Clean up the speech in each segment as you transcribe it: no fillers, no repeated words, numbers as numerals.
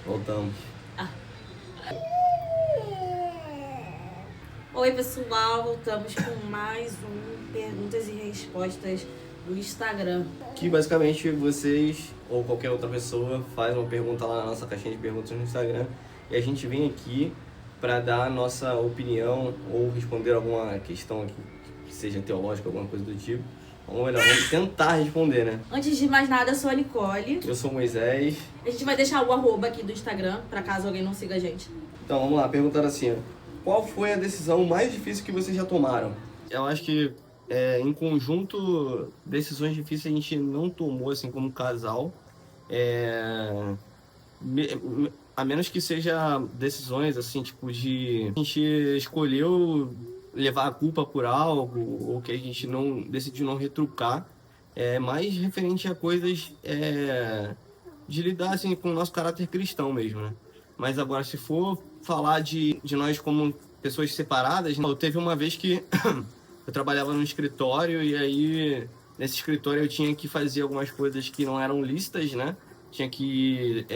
Voltamos. Ah. Oi pessoal, voltamos com mais um Perguntas e Respostas do Instagram. Que basicamente vocês ou qualquer outra pessoa faz uma pergunta lá na nossa caixinha de perguntas no Instagram e a gente vem aqui para dar a nossa opinião ou responder alguma questão aqui que seja teológica, alguma coisa do tipo. Ou melhor, vamos tentar responder, né? Antes de mais nada, eu sou a Nicole. Eu sou o Moisés. A gente vai deixar o arroba aqui do Instagram, pra caso alguém não siga a gente. Então vamos lá, perguntaram assim, ó, qual foi a decisão mais difícil que vocês já tomaram? Eu acho que em conjunto, decisões difíceis a gente não tomou assim como casal. A menos que seja decisões assim, tipo de a gente escolheu levar a culpa por algo ou que a gente não decidiu não retrucar, mais referente a coisas de lidar assim com o nosso caráter cristão mesmo, né? Mas agora se for falar de nós como pessoas separadas, né? Teve uma vez que eu trabalhava num escritório e aí nesse escritório eu tinha que fazer algumas coisas que não eram lícitas, né? Tinha que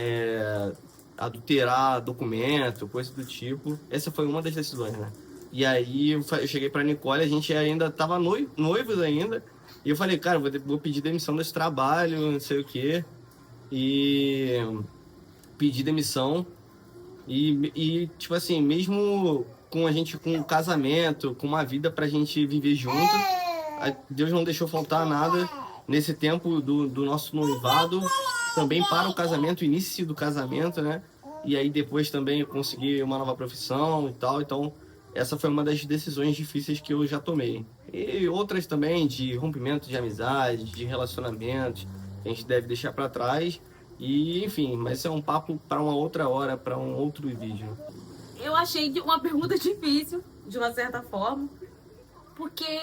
adulterar documento, coisa do tipo. Essa foi uma das decisões, né? E aí eu cheguei pra Nicole, a gente ainda tava noivos ainda, e eu falei, cara, vou pedir demissão desse trabalho, não sei o quê. E pedi demissão. E tipo assim, mesmo com a gente com um casamento, com uma vida pra gente viver junto, Deus não deixou faltar nada nesse tempo do nosso noivado, também para o casamento, início do casamento, né? E aí depois também eu consegui uma nova profissão e tal. Então, essa foi uma das decisões difíceis que eu já tomei. E outras também de rompimento de amizade, de relacionamentos, que a gente deve deixar para trás. E, enfim, mas isso é um papo para uma outra hora, para um outro vídeo. Eu achei uma pergunta difícil, de uma certa forma, porque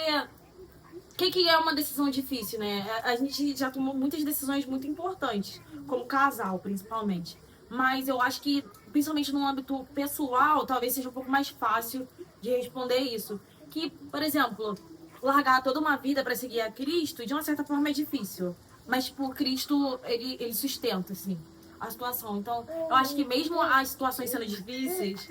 o que é uma decisão difícil, né? A gente já tomou muitas decisões muito importantes, como casal, principalmente. Mas eu acho que, principalmente no âmbito pessoal, talvez seja um pouco mais fácil de responder isso. Que, por exemplo, largar toda uma vida para seguir a Cristo, de uma certa forma é difícil. Mas, tipo, Cristo, ele sustenta, assim, a situação. Então, eu acho que mesmo as situações sendo difíceis,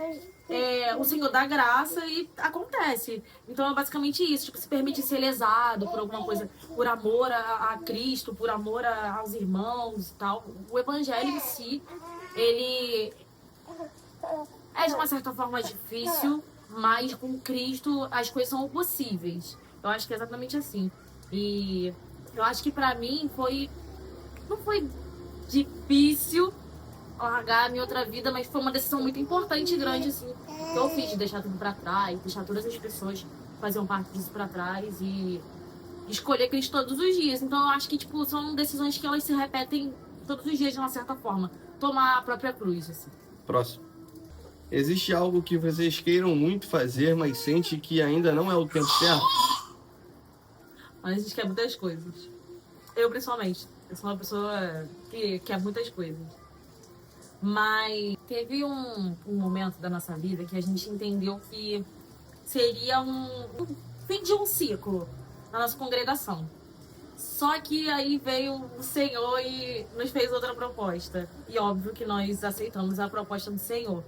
o Senhor dá graça e acontece. Então, é basicamente isso. Tipo, se permite ser lesado por alguma coisa, por amor a Cristo, por amor aos irmãos e tal. O Evangelho em si, ele é de uma certa forma difícil, mas com Cristo as coisas são possíveis. Eu acho que é exatamente assim. E eu acho que pra mim não foi difícil largar a minha outra vida, mas foi uma decisão muito importante e grande, assim, que eu fiz, de deixar tudo pra trás, deixar todas as pessoas que faziam parte disso pra trás e escolher Cristo todos os dias. Então eu acho que, tipo, são decisões que elas se repetem todos os dias de uma certa forma. Tomar a própria cruz, assim. Próximo. Existe algo que vocês queiram muito fazer, mas sente que ainda não é o tempo certo? Mas a gente quer muitas coisas. Eu, principalmente. Eu sou uma pessoa que quer muitas coisas. Mas teve um momento da nossa vida que a gente entendeu que seria um fim de um ciclo na nossa congregação. Só que aí veio o Senhor e nos fez outra proposta. E óbvio que nós aceitamos a proposta do Senhor.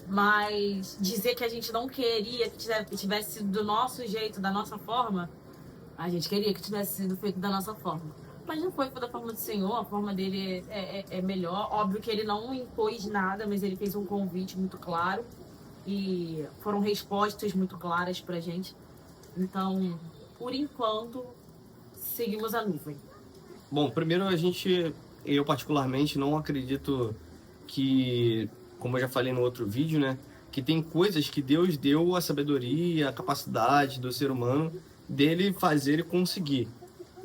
Mas dizer que a gente não queria que tivesse sido do nosso jeito, da nossa forma, a gente queria que tivesse sido feito da nossa forma. Mas não foi da forma do Senhor, a forma dele é melhor. Óbvio que ele não impôs nada, mas ele fez um convite muito claro. E foram respostas muito claras pra gente. Então, por enquanto, seguimos a nuvem. Bom, primeiro eu particularmente não acredito que, como eu já falei no outro vídeo, né, que tem coisas que Deus deu a sabedoria, a capacidade do ser humano dele fazer e conseguir.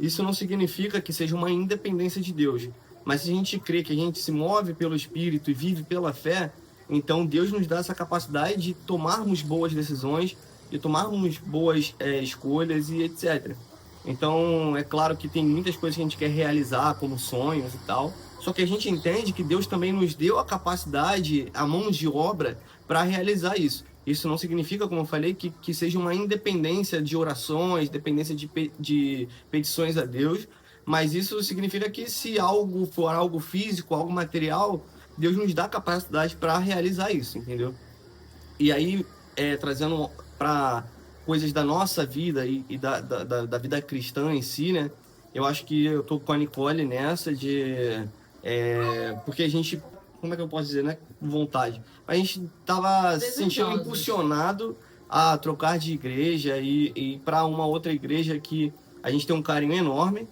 Isso não significa que seja uma independência de Deus, mas se a gente crê que a gente se move pelo Espírito e vive pela fé, então Deus nos dá essa capacidade de tomarmos boas decisões, de tomarmos boas escolhas e etc. Então, é claro que tem muitas coisas que a gente quer realizar, como sonhos e tal, só que a gente entende que Deus também nos deu a capacidade, a mão de obra, para realizar isso. Isso não significa, como eu falei, que seja uma independência de orações, dependência de petições a Deus, mas isso significa que se algo for algo físico, algo material, Deus nos dá capacidade para realizar isso, entendeu? E aí, trazendo para coisas da nossa vida e da vida cristã em si, né? Eu acho que eu tô com a Nicole nessa porque a gente, como é que eu posso dizer, né? Vontade. A gente tava se sentindo impulsionado a trocar de igreja e para uma outra igreja que a gente tem um carinho enorme,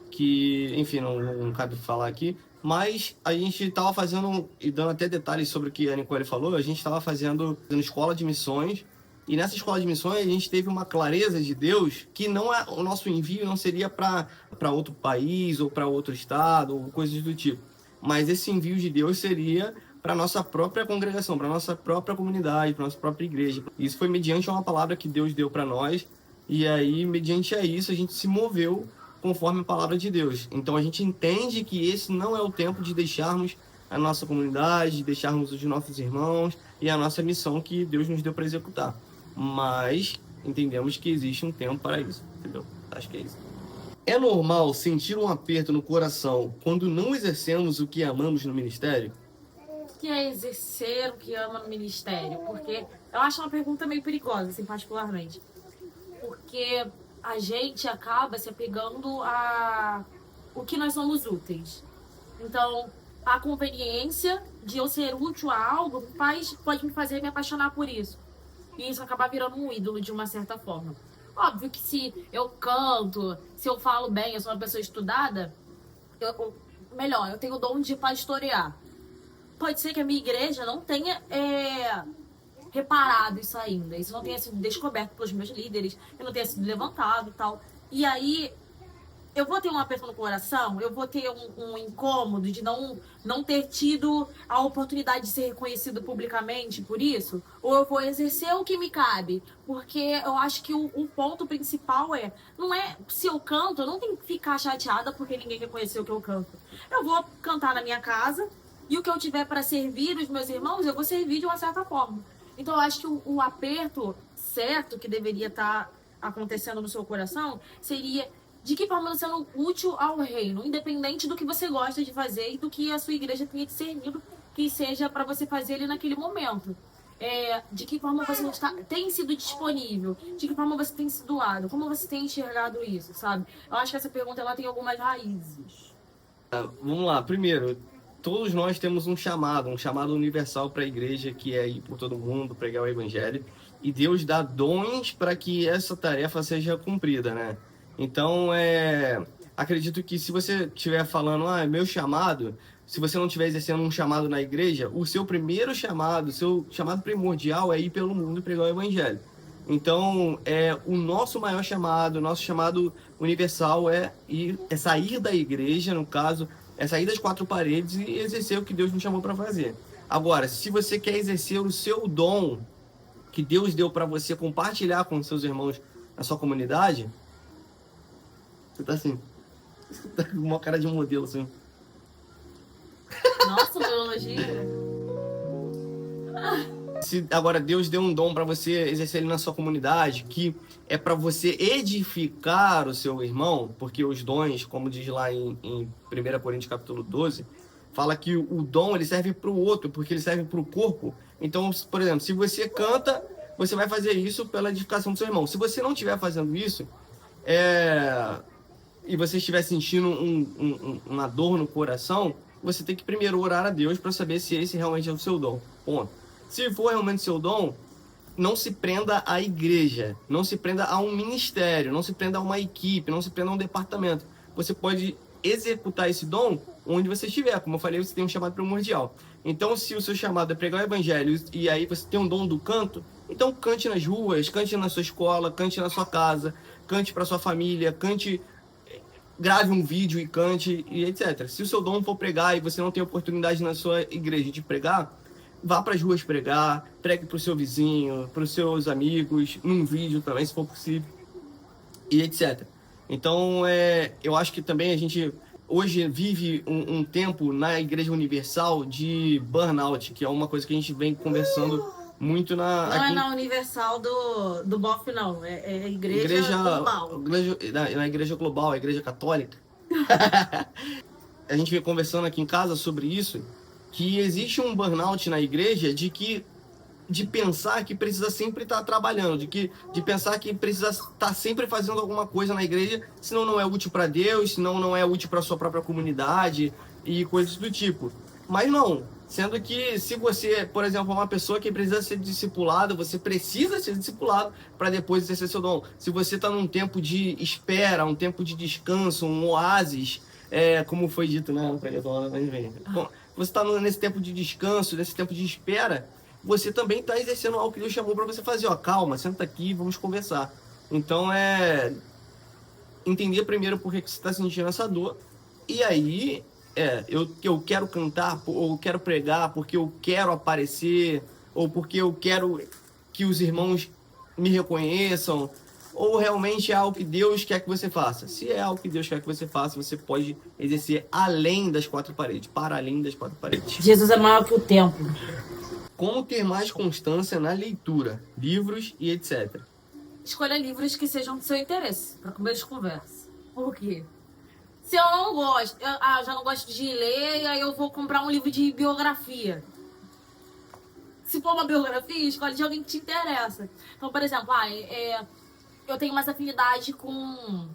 que, enfim, não cabe falar aqui, mas a gente estava fazendo, e dando até detalhes sobre o que a Nicole falou, a gente estava fazendo escola de missões, e nessa escola de missões a gente teve uma clareza de Deus que o nosso envio não seria para outro país ou para outro estado ou coisas do tipo, mas esse envio de Deus seria para nossa própria congregação, para nossa própria comunidade, para nossa própria igreja. Isso foi mediante uma palavra que Deus deu para nós, e aí, mediante isso, a gente se moveu conforme a palavra de Deus. Então a gente entende que esse não é o tempo de deixarmos a nossa comunidade, de deixarmos os nossos irmãos e a nossa missão que Deus nos deu para executar. Mas entendemos que existe um tempo para isso, entendeu? Acho que é isso. É normal sentir um aperto no coração quando não exercemos o que amamos no ministério? O que é exercer o que ama no ministério? Porque eu acho uma pergunta meio perigosa, assim, particularmente. Porque a gente acaba se apegando a o que nós somos úteis. Então, a conveniência de eu ser útil a algo pode me fazer me apaixonar por isso. E isso acaba virando um ídolo de uma certa forma. Óbvio que se eu canto, se eu falo bem, eu sou uma pessoa estudada, eu tenho o dom de pastorear. Pode ser que a minha igreja não tenha reparado isso ainda. Isso não tenha sido descoberto pelos meus líderes, eu não tenha sido levantado e tal. E aí, eu vou ter um aperto no coração, eu vou ter um incômodo de não ter tido a oportunidade de ser reconhecido publicamente por isso, ou eu vou exercer o que me cabe, porque eu acho que o ponto principal não é se eu canto, eu não tenho que ficar chateada porque ninguém reconheceu que eu canto. Eu vou cantar na minha casa, e o que eu tiver para servir os meus irmãos, eu vou servir de uma certa forma. Então eu acho que o aperto certo que deveria estar acontecendo no seu coração seria de que forma você sendo útil ao reino, independente do que você gosta de fazer e do que a sua igreja tenha discernido que seja para você fazer ali naquele momento. De que forma você tem sido disponível, de que forma você tem sido doado, como você tem enxergado isso, sabe? Eu acho que essa pergunta ela tem algumas raízes. Vamos lá, primeiro, todos nós temos um chamado universal para a igreja, que é ir por todo mundo, pregar o evangelho, e Deus dá dons para que essa tarefa seja cumprida, né? Então, acredito que se você estiver falando, meu chamado, se você não estiver exercendo um chamado na igreja, o seu primeiro chamado, o seu chamado primordial é ir pelo mundo e pregar o evangelho. Então, o nosso maior chamado, o nosso chamado universal é sair da igreja, no caso, é sair das quatro paredes e exercer o que Deus nos chamou para fazer. Agora, se você quer exercer o seu dom que Deus deu para você compartilhar com seus irmãos na sua comunidade, você tá assim, você tá com uma cara de modelo assim. Nossa, meu elogio. Se agora Deus deu um dom para você exercer ele na sua comunidade, que é para você edificar o seu irmão, porque os dons, como diz lá em 1 Coríntios capítulo 12, fala que o dom ele serve para o outro, porque ele serve para o corpo. Então, por exemplo, se você canta, você vai fazer isso pela edificação do seu irmão. Se você não estiver fazendo isso, e você estiver sentindo uma dor no coração, você tem que primeiro orar a Deus para saber se esse realmente é o seu dom. Ponto. Se for realmente seu dom, não se prenda à igreja, não se prenda a um ministério, não se prenda a uma equipe, não se prenda a um departamento. Você pode executar esse dom onde você estiver. Como eu falei, você tem um chamado primordial. Então, se o seu chamado é pregar o evangelho e aí você tem um dom do canto, então cante nas ruas, cante na sua escola, cante na sua casa, cante para sua família, grave um vídeo e cante, e etc. Se o seu dom for pregar e você não tem oportunidade na sua igreja de pregar, vá para as ruas pregar, pregue para o seu vizinho, para os seus amigos, num vídeo também, se for possível, e etc. Então, eu acho que também a gente hoje vive um tempo na Igreja Universal de burnout, que é uma coisa que a gente vem conversando muito Não é na Universal do BOF, não. É a igreja global. Na Igreja Global, a Igreja Católica. A gente vem conversando aqui em casa sobre isso, que existe um burnout na igreja de pensar que precisa sempre estar trabalhando, de pensar que precisa estar sempre fazendo alguma coisa na igreja, senão não é útil para Deus, senão não é útil para sua própria comunidade e coisas do tipo. Mas não, sendo que se você, por exemplo, é uma pessoa que precisa ser discipulada, você precisa ser discipulado para depois exercer seu dom. Se você está num tempo de espera, um tempo de descanso, um oásis, como foi dito, né? Você está nesse tempo de descanso, nesse tempo de espera, você também está exercendo algo que Deus chamou para você fazer. Ó, calma, senta aqui, vamos conversar. Então, entender primeiro por que você está sentindo essa dor. E aí, eu quero cantar, ou eu quero pregar, porque eu quero aparecer, ou porque eu quero que os irmãos me reconheçam, ou realmente é algo que Deus quer que você faça. Se é algo que Deus quer que você faça, você pode exercer além das quatro paredes, para além das quatro paredes. Jesus é maior que o tempo. Como ter mais constância na leitura, livros e etc. Escolha livros que sejam do seu interesse, para começo de conversa. Por quê? Se eu não gosto, eu já não gosto de ler, e aí eu vou comprar um livro de biografia. Se for uma biografia, escolhe de alguém que te interessa. Então, por exemplo, eu tenho mais afinidade com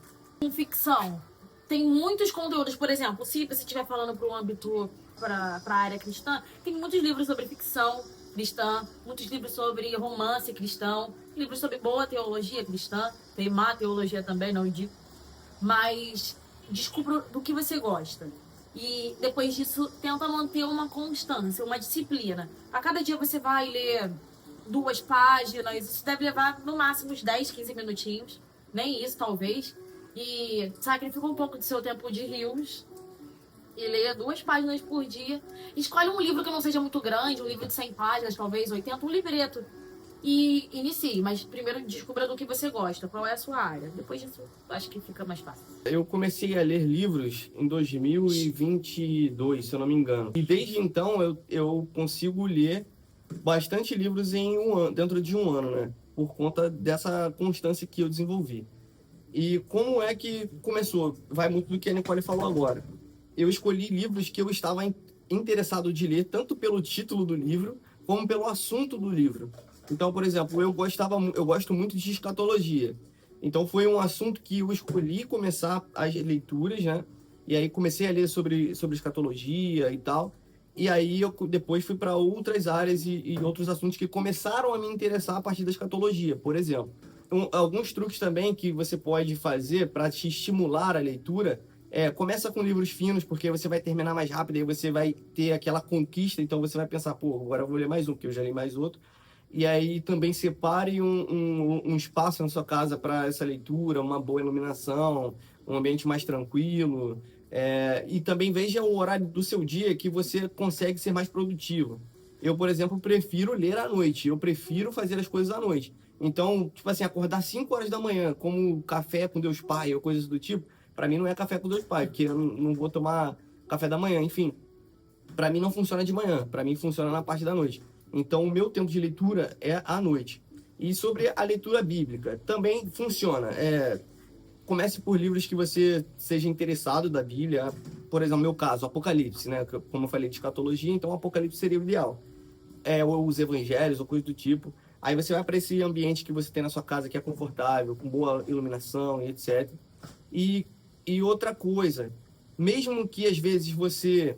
ficção. Tem muitos conteúdos, por exemplo, se você estiver falando para o âmbito, para a área cristã, tem muitos livros sobre ficção cristã, muitos livros sobre romance cristão, livros sobre boa teologia cristã, tem má teologia também, não indico. Mas descubra do que você gosta. E depois disso, tenta manter uma constância, uma disciplina. A cada dia você vai ler 2 páginas, isso deve levar no máximo uns 10, 15 minutinhos. Nem isso, talvez. E sacrifica um pouco do seu tempo de rios e leia 2 páginas por dia. Escolhe um livro que não seja muito grande, um livro de 100 páginas, talvez 80, um livreto. E inicie, mas primeiro descubra do que você gosta, qual é a sua área. Depois disso, acho que fica mais fácil. Eu comecei a ler livros em 2022, se eu não me engano. E desde então eu consigo ler bastante livros em dentro de um ano, né? Por conta dessa constância que eu desenvolvi. E como é que começou? Vai muito do que a Nicole falou agora. Eu escolhi livros que eu estava interessado de ler, tanto pelo título do livro, como pelo assunto do livro. Então, por exemplo, eu gosto muito de escatologia. Então, foi um assunto que eu escolhi começar as leituras, né? E aí comecei a ler sobre escatologia e tal. E aí eu depois fui para outras áreas e outros assuntos que começaram a me interessar a partir da escatologia, por exemplo. Alguns truques também que você pode fazer para te estimular a leitura começa com livros finos, porque você vai terminar mais rápido e você vai ter aquela conquista, então você vai pensar, pô, agora eu vou ler mais um, porque eu já li mais outro. E aí também separe um espaço na sua casa para essa leitura, uma boa iluminação, um ambiente mais tranquilo. E também veja o horário do seu dia que você consegue ser mais produtivo. Eu, por exemplo, prefiro ler à noite, eu prefiro fazer as coisas à noite. Então, tipo assim, acordar 5 horas da manhã, como café com Deus Pai ou coisas do tipo, para mim não é café com Deus Pai, porque eu não vou tomar café da manhã, enfim. Para mim não funciona de manhã, para mim funciona na parte da noite. Então, o meu tempo de leitura é à noite. E sobre a leitura bíblica, também funciona. Comece por livros que você seja interessado da Bíblia. Por exemplo, no meu caso, Apocalipse, né? Como eu falei de escatologia, então Apocalipse seria o ideal. Ou os evangelhos, ou coisa do tipo. Aí você vai para esse ambiente que você tem na sua casa, que é confortável, com boa iluminação e etc. E outra coisa, mesmo que às vezes você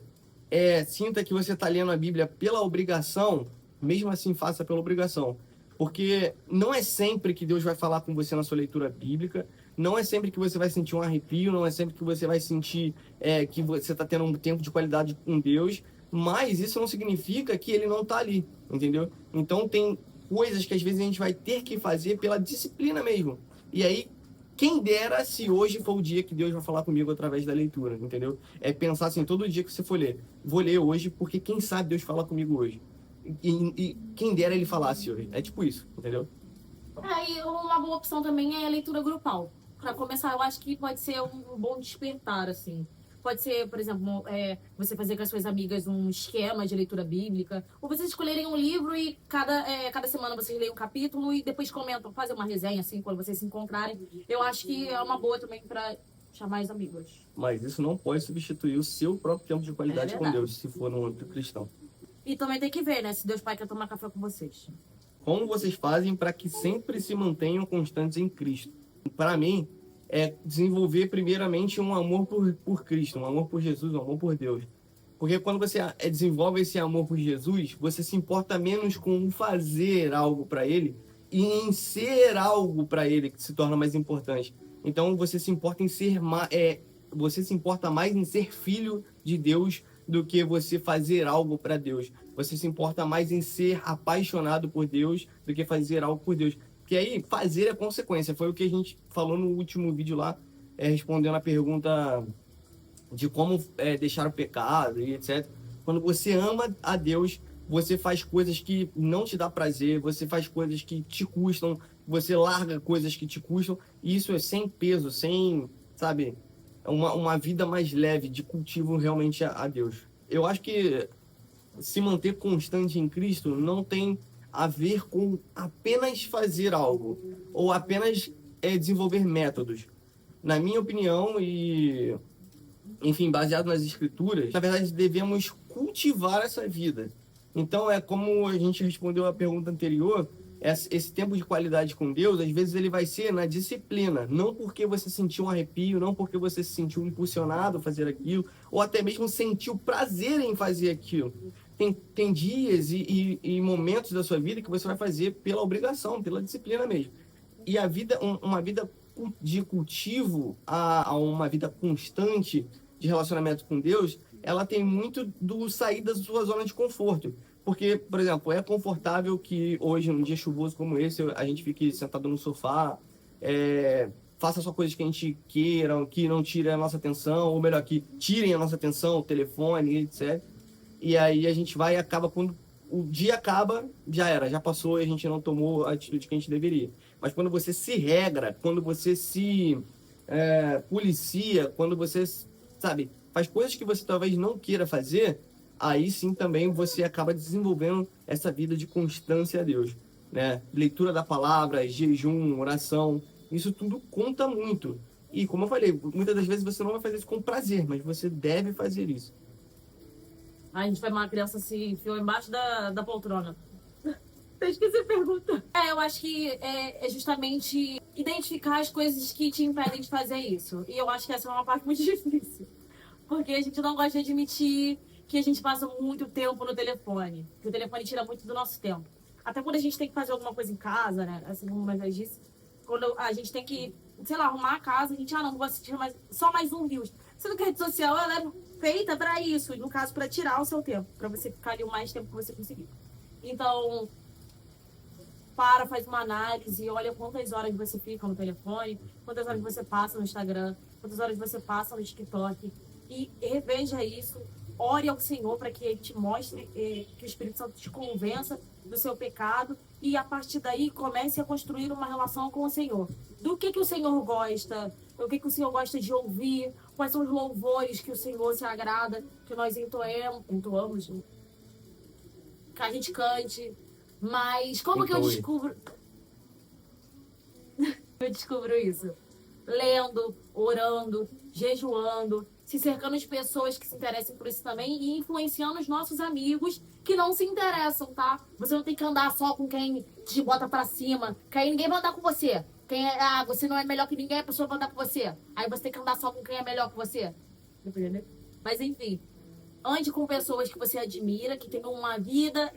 sinta que você está lendo a Bíblia pela obrigação, mesmo assim faça pela obrigação. Porque não é sempre que Deus vai falar com você na sua leitura bíblica, não é sempre que você vai sentir um arrepio, não é sempre que você vai sentir que você está tendo um tempo de qualidade com Deus, mas isso não significa que ele não está ali, entendeu? Então tem coisas que às vezes a gente vai ter que fazer pela disciplina mesmo. E aí, quem dera se hoje for o dia que Deus vai falar comigo através da leitura, entendeu? Pensar assim, todo dia que você for ler, vou ler hoje, porque quem sabe Deus fala comigo hoje. E quem dera ele falasse hoje. É tipo isso, entendeu? E uma boa opção também é a leitura grupal. Para começar, eu acho que pode ser um bom despertar, assim. Pode ser, por exemplo, você fazer com as suas amigas um esquema de leitura bíblica. Ou vocês escolherem um livro e cada semana vocês leem um capítulo e depois comentam, fazem uma resenha, assim, quando vocês se encontrarem. Eu acho que é uma boa também para chamais amigos. Mas isso não pode substituir o seu próprio tempo de qualidade com verdade. Deus, se for no âmbito cristão. E também tem que ver, né? Se Deus Pai quer tomar café com vocês. Como vocês fazem para que sempre se mantenham constantes em Cristo? Para mim, é desenvolver primeiramente um amor por Cristo, um amor por Jesus, um amor por Deus. Porque quando você desenvolve esse amor por Jesus, você se importa menos com fazer algo para Ele e em ser algo para Ele, que se torna mais importante. Então você se importa em ser você se importa mais em ser filho de Deus do que você fazer algo para Deus. Você se importa mais em ser apaixonado por Deus do que fazer algo por Deus. Porque aí fazer é consequência. Foi o que a gente falou no último vídeo lá, respondendo a pergunta de como deixar o pecado e etc. Quando você ama a Deus, você faz coisas que não te dá prazer, você faz coisas que te custam, você larga coisas que te custam, e isso é sem peso, sem, sabe, uma vida mais leve de cultivo realmente a Deus. Eu acho que se manter constante em Cristo não tem a ver com apenas fazer algo, ou apenas desenvolver métodos. Na minha opinião, e enfim, baseado nas escrituras, na verdade devemos cultivar essa vida. Então é como a gente respondeu a pergunta anterior, esse tempo de qualidade com Deus, às vezes ele vai ser na disciplina, não porque você sentiu um arrepio, não porque você se sentiu impulsionado a fazer aquilo, ou até mesmo sentiu prazer em fazer aquilo. Tem dias e momentos da sua vida que você vai fazer pela obrigação, pela disciplina mesmo. E a vida, uma vida de cultivo a uma vida constante de relacionamento com Deus, ela tem muito do sair da sua zona de conforto. Porque, por exemplo, é confortável que hoje, num dia chuvoso como esse, a gente fique sentado no sofá, faça só coisas que a gente queira, que não tirem a nossa atenção, ou melhor, que tirem a nossa atenção, o telefone, etc. E aí a gente vai e acaba, quando o dia acaba, já era, já passou e a gente não tomou a atitude que a gente deveria. Mas quando você se regra, quando você se policia, quando você, sabe, faz coisas que você talvez não queira fazer, aí sim também você acaba desenvolvendo essa vida de constância a Deus, né? Leitura da palavra, jejum, oração, isso tudo conta muito. E como eu falei, muitas das vezes você não vai fazer isso com prazer, mas você deve fazer isso. A gente vai uma criança se enfiou embaixo da poltrona. Eu esqueci a pergunta. Eu acho que é justamente identificar as coisas que te impedem de fazer isso. E eu acho que essa é uma parte muito difícil. Porque a gente não gosta de admitir que a gente passa muito tempo no telefone. Que o telefone tira muito do nosso tempo. Até quando a gente tem que fazer alguma coisa em casa, né? Assim como a gente disse. Quando a gente tem que, sei lá, arrumar a casa, a gente, não vou assistir só mais um Reels. Sendo que a rede social, ela é feita pra isso. No caso, pra tirar o seu tempo. Pra você ficar ali o mais tempo que você conseguir. Então, faz uma análise, olha quantas horas você fica no telefone, quantas horas você passa no Instagram, quantas horas você passa no TikTok. E reveja isso. Ore ao Senhor para que Ele te mostre, que o Espírito Santo te convença do seu pecado. E a partir daí comece a construir uma relação com o Senhor. Do que o Senhor gosta, o que o Senhor gosta de ouvir, quais são os louvores que o Senhor se agrada, que nós entoamos, que a gente cante. Mas como que eu descubro? Eu descubro isso? Lendo, orando, jejuando, se cercando de pessoas que se interessem por isso também e influenciando os nossos amigos que não se interessam, tá? Você não tem que andar só com quem te bota pra cima, que aí ninguém vai andar com você. Você não é melhor que ninguém, a pessoa vai andar com você. Aí você tem que andar só com quem é melhor que você. Entendeu? Mas enfim, ande com pessoas que você admira, que tenham uma vida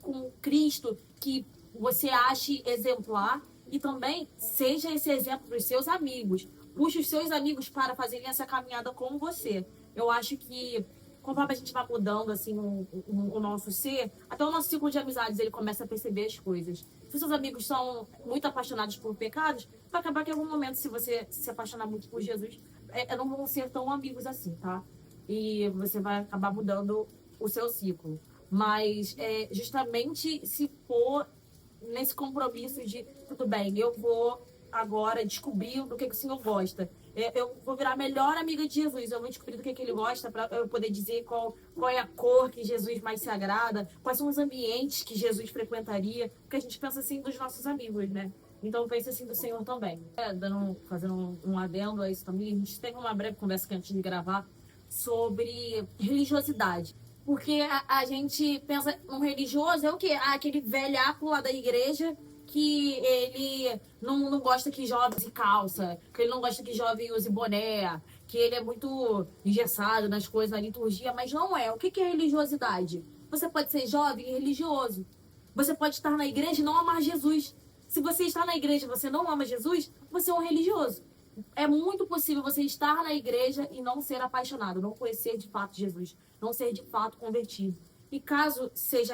com Cristo, que você ache exemplar. E também seja esse exemplo para os seus amigos. Puxe os seus amigos para fazerem essa caminhada com você. Eu acho que, conforme a gente vai mudando assim, o nosso ser, até o nosso ciclo de amizades ele começa a perceber as coisas. Se seus amigos são muito apaixonados por pecados, vai acabar que em algum momento, se você se apaixonar muito por Jesus, não vão ser tão amigos assim, tá? E você vai acabar mudando o seu ciclo. Mas justamente se for nesse compromisso de, tudo bem, eu vou agora descobrir do que o Senhor gosta. Eu vou virar a melhor amiga de Jesus. Eu vou descobrir do que ele gosta para eu poder dizer qual é a cor que Jesus mais se agrada, quais são os ambientes que Jesus frequentaria. Porque a gente pensa assim dos nossos amigos, né? Então pense assim do Senhor também. Fazendo um adendo a isso também, a gente teve uma breve conversa aqui antes de gravar sobre religiosidade. Porque a gente pensa, um religioso é o quê? Ah, aquele velhaco lá da igreja que ele não gosta que jovem use calça, que ele não gosta que jovem use boné, que ele é muito engessado nas coisas, na liturgia, mas não é. O que é religiosidade? Você pode ser jovem e religioso. Você pode estar na igreja e não amar Jesus. Se você está na igreja e você não ama Jesus, você é um religioso. É muito possível você estar na igreja e não ser apaixonado, não conhecer de fato Jesus, não ser de fato convertido. E caso seja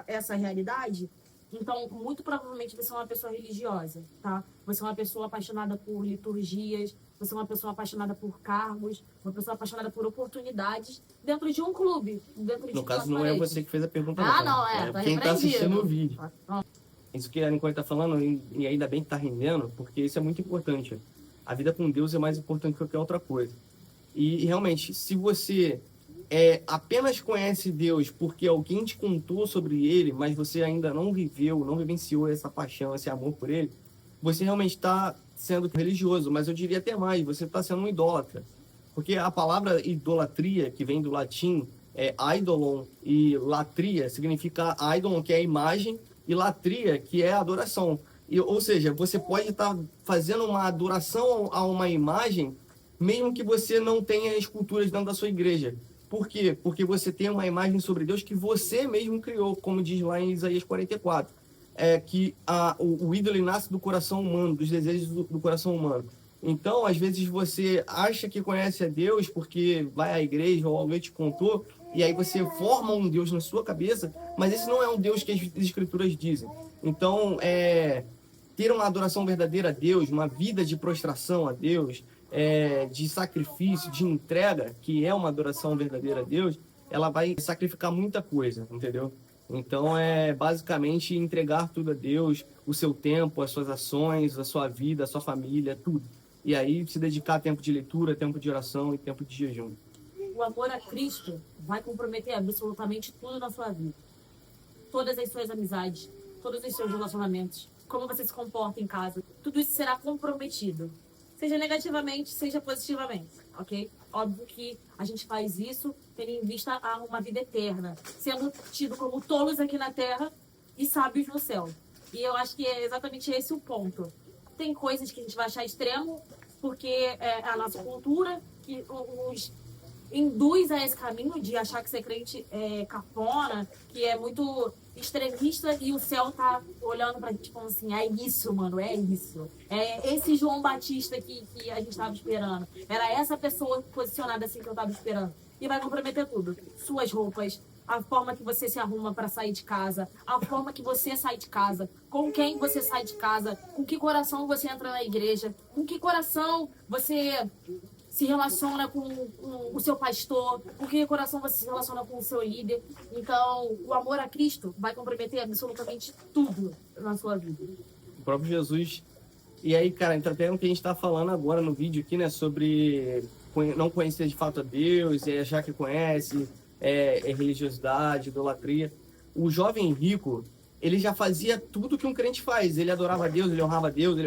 essa a realidade, então muito provavelmente você é uma pessoa religiosa, tá? Você é uma pessoa apaixonada por liturgias, você é uma pessoa apaixonada por cargos, uma pessoa apaixonada por oportunidades dentro de um clube, dentro de No caso, duas não é paredes. você que fez a pergunta, Ah, tá? não, tá quem tá assistindo o vídeo. Pronto. Isso que a Nicole tá falando, e ainda bem que tá rendendo, porque isso é muito importante. A vida com Deus é mais importante que qualquer outra coisa. E realmente, se você apenas conhece Deus porque alguém te contou sobre ele, mas você ainda não viveu, não vivenciou essa paixão, esse amor por ele, você realmente está sendo religioso. Mas eu diria até mais, você está sendo um idólatra. Porque a palavra idolatria, que vem do latim, é eidolon, e latria significa eidolon, que é a imagem, e latria, que é a adoração. Ou seja, você pode estar fazendo uma adoração a uma imagem, mesmo que você não tenha esculturas dentro da sua igreja. Por quê? Porque você tem uma imagem sobre Deus que você mesmo criou, como diz lá em Isaías 44. Que o ídolo nasce do coração humano, dos desejos do coração humano. Então, às vezes, você acha que conhece a Deus porque vai à igreja ou alguém te contou, e aí você forma um Deus na sua cabeça, mas esse não é um Deus que as Escrituras dizem. Então, ter uma adoração verdadeira a Deus, uma vida de prostração a Deus, de sacrifício, de entrega, que é uma adoração verdadeira a Deus, ela vai sacrificar muita coisa, entendeu? Então, basicamente entregar tudo a Deus, o seu tempo, as suas ações, a sua vida, a sua família, tudo. E aí se dedicar a tempo de leitura, tempo de oração e tempo de jejum. O amor a Cristo vai comprometer absolutamente tudo na sua vida. Todas as suas amizades, todos os seus relacionamentos, como você se comporta em casa, tudo isso será comprometido. Seja negativamente, seja positivamente, ok? Óbvio que a gente faz isso tendo em vista a uma vida eterna, sendo tido como tolos aqui na terra e sábios no céu. E eu acho que é exatamente esse o ponto. Tem coisas que a gente vai achar extremo, porque é a nossa cultura que nos induz a esse caminho de achar que ser crente é cafona, que é muito extremista, e o céu tá olhando pra gente falando assim, é isso, mano, é isso. É esse João Batista que a gente tava esperando. Era essa pessoa posicionada assim que eu tava esperando. E vai comprometer tudo. Suas roupas, a forma que você se arruma para sair de casa, a forma que você sai de casa, com quem você sai de casa, com que coração você entra na igreja, com que coração você se relaciona com o seu pastor, com que coração você se relaciona com o seu líder. Então, o amor a Cristo vai comprometer absolutamente tudo na sua vida. O próprio Jesus. E aí, cara, entra até no que a gente está falando agora no vídeo aqui, né? Sobre não conhecer de fato a Deus, e achar que conhece, religiosidade, idolatria. O jovem rico, ele já fazia tudo que um crente faz. Ele adorava a Deus, ele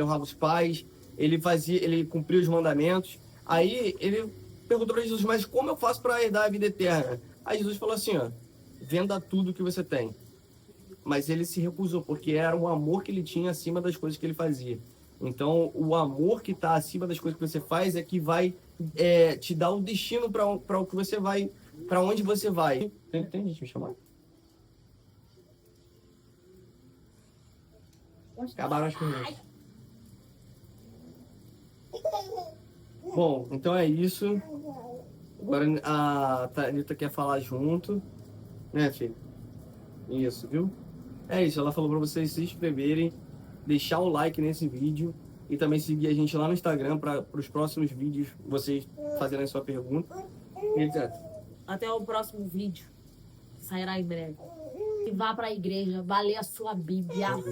honrava os pais, ele cumpria os mandamentos. Aí ele perguntou para Jesus, mas como eu faço para herdar a vida eterna? Aí Jesus falou assim, ó, venda tudo que você tem. Mas ele se recusou, porque era o amor que ele tinha acima das coisas que ele fazia. Então, o amor que está acima das coisas que você faz é que vai te dar o destino para o que você vai, para onde você vai. Tem gente me chamando? Acabaram as perguntas. Bom, então é isso. Agora a Thalita quer falar junto. Né, filho? Isso, viu? É isso, ela falou pra vocês se inscreverem, deixar o like nesse vídeo e também seguir a gente lá no Instagram para os próximos vídeos vocês fazerem a sua pergunta. E etc. Até o próximo vídeo, que sairá em breve. E vá pra igreja, vá ler a sua Bíblia. Yala!